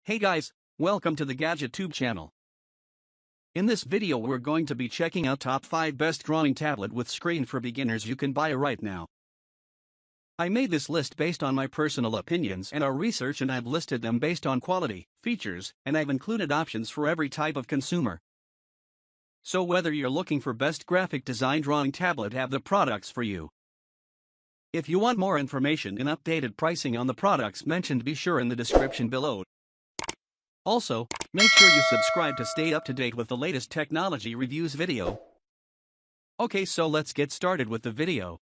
Hey guys, welcome to the Gadget Tube channel. In this video we're going to be checking out top 5 best drawing tablet with screen for beginners you can buy right now. I made this list based on my personal opinions and our research, and I've listed them based on quality, features, and I've included options for every type of consumer. So whether you're looking for best graphic design drawing tablet, have the products for you. If you want more information and updated pricing on the products mentioned, be sure in the description below. Also, make sure you subscribe to stay up to date with the latest technology reviews video. Okay, so let's get started with the video.